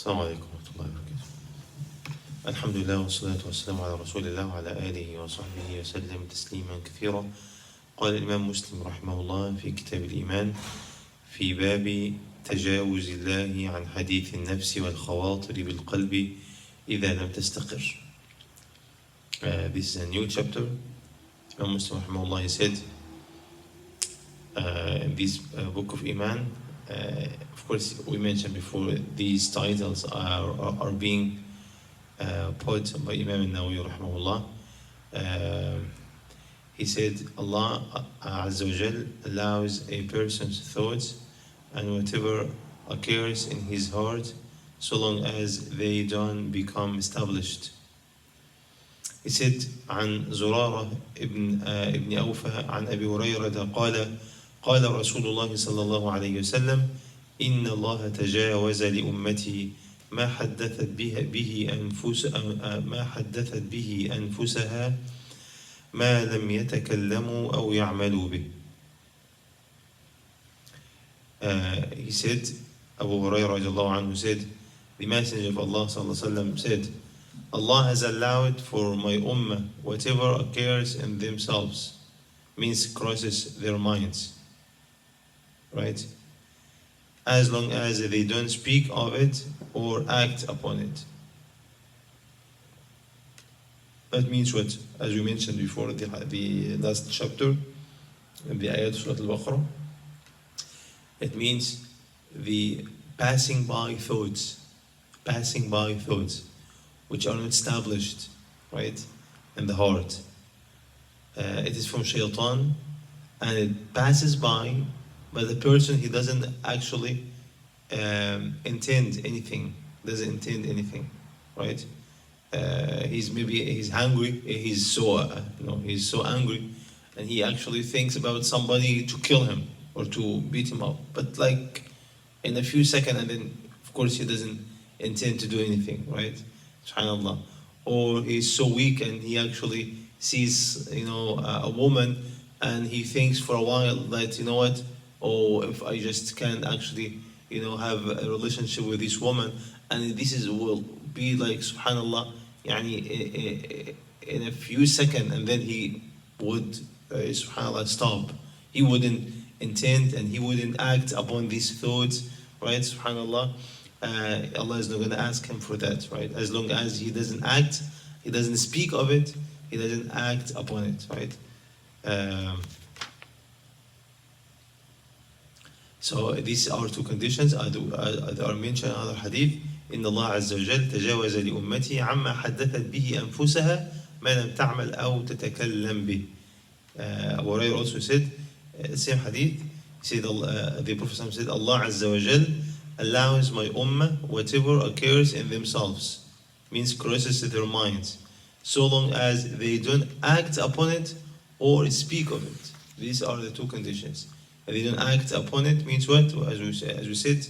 السلام عليكم ورحمة الله وبركاته. الحمد لله والصلاة والسلام على رسول الله وعلى آله وصحبه وسلم تسليما كثيرا. قال الإمام مسلم رحمه الله في كتاب الإيمان في باب تجاوز الله عن حديث النفس والخواطر بالقلب إذا لم تستقر. This is a new chapter. Imam Muslim رحمه الله said in this book of Iman, of course we mentioned before these titles are being put by Imam al-Nawawi rahimahullah. He said Allah Azza wa Jal allows a person's thoughts and whatever occurs in his heart so long as they don't become established. He said عن زرارة ابن أوفى عن أبي هريرة قال رسول الله صلى الله عليه وسلم إن الله تجاوز لأمتي ما حدثت به أنفسها ما لم يتكلموا أو يعملوا به. He said, Abu Hurairah radiallahu anhu said, the Messenger of Allah sallallahu alaihi wasallam said, Allah has allowed for my ummah whatever occurs in themselves, means crosses their minds, right? As long as they don't speak of it or act upon it. That means what? As we mentioned before, the last chapter, in the ayat of Surah Al-Baqarah, it means the passing by thoughts, which are not established, right, in the heart. It is from shaitan, and it passes by, but the person, he doesn't actually intend anything, right? He's hungry, he's so angry, and he actually thinks about somebody to kill him or to beat him up, but like in a few seconds, and then of course he doesn't intend to do anything, right? Subhanallah. Or he's so weak and he actually sees a woman and he thinks for a while that if I just can actually have a relationship with this woman, and will be like subhanallah, in a few seconds, and then he would subhanallah stop. He wouldn't intend and he wouldn't act upon these thoughts, right? Subhanallah. Allah is not going to ask him for that, right? As long as he doesn't act, he doesn't speak of it, he doesn't act upon it, right? So these are two conditions that are mentioned in other hadith. إن الله عز وجل تجاوز لأمتي عما حدثت به أنفسها ما لم تعمل أو تتكلم به. Abu Hurairah also said, same hadith, he said, the Prophet said, Allah Azza wa Jal allows my ummah whatever occurs in themselves, means crosses their minds, so long as they don't act upon it or speak of it. These are the two conditions. If they don't act upon it, means what? As we said,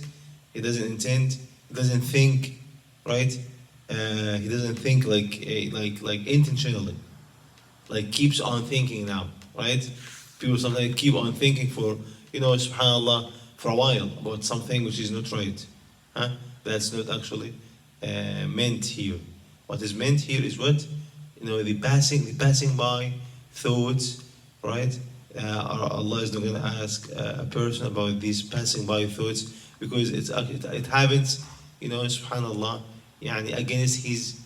he doesn't intend, he doesn't think, right? He doesn't think like intentionally, like keeps on thinking now, right? People sometimes keep on thinking for, subhanallah, for a while about something which is not right. That's not actually meant here. What is meant here is what? The passing by thoughts, right? Allah is not going to ask a person about these passing by thoughts, because it happens, subhanallah, against his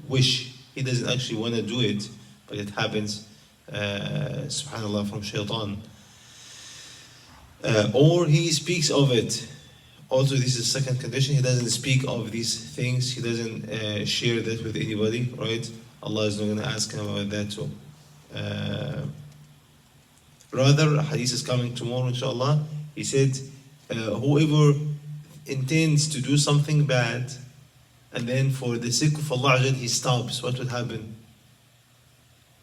wish. He doesn't actually want to do it, but it happens, subhanallah, from shaitan. Or he speaks of it. Also, this is the second condition. He doesn't speak of these things. He doesn't share that with anybody, right? Allah is not going to ask him about that too. Rather, hadith is coming tomorrow, inshallah. He said, whoever intends to do something bad, and then for the sake of Allah, he stops, what would happen?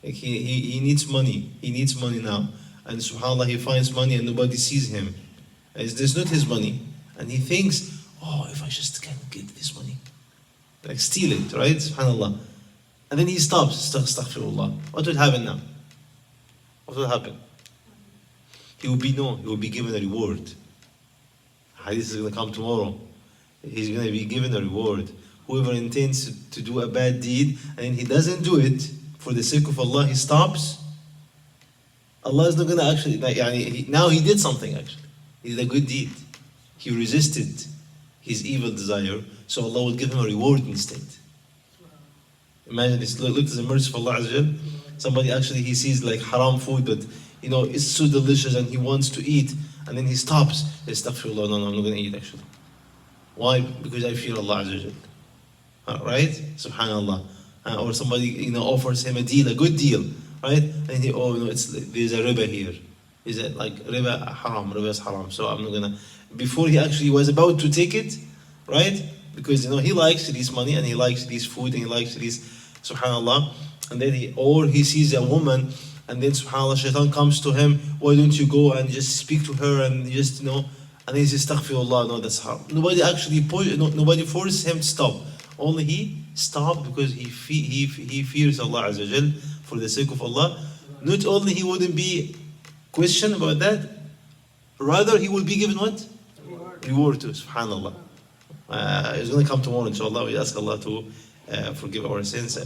Like he needs money. He needs money now. And subhanAllah, he finds money and nobody sees him. It's not his money. And he thinks, if I just can get this money, like steal it, right? SubhanAllah. And then he stops, astaghfirullah. What will happen now? What will happen? He will be given a reward. Hadith is going to come tomorrow. he's going to be given a reward. Whoever intends to do a bad deed and he doesn't do it for the sake of Allah, he stops, Allah is not going to actually, now he did something actually. He did a good deed. He resisted his evil desire, so Allah will give him a reward instead. Imagine this, look at the mercy of Allah Azza wa Jal. Somebody actually, he sees like haram food, but it's so delicious and he wants to eat, and then he stops. Astaghfirullah, no, I'm not going to eat actually. Why? Because I fear Allah Azza wa Jal. Right? Subhanallah. Or somebody offers him a deal, a good deal, right? And he, there's a riba here. Is it like riba haram? Riba is haram. So I'm not gonna. Before he actually was about to take it, right? Because he likes this money and he likes this food and he likes this, subhanallah. And then he sees a woman, and then subhanallah, shaitan comes to him. Why don't you go and just speak to her and just and then he says, astaghfirullah, no, that's haram. Nobody forced him to stop. Only he stopped because he fears Allah Azza wa Jal for the sake of Allah. Not only he wouldn't be questioned about that, rather he will be given what? Reward too, subhanallah. It's going to come tomorrow inshallah. We ask Allah to forgive our sins.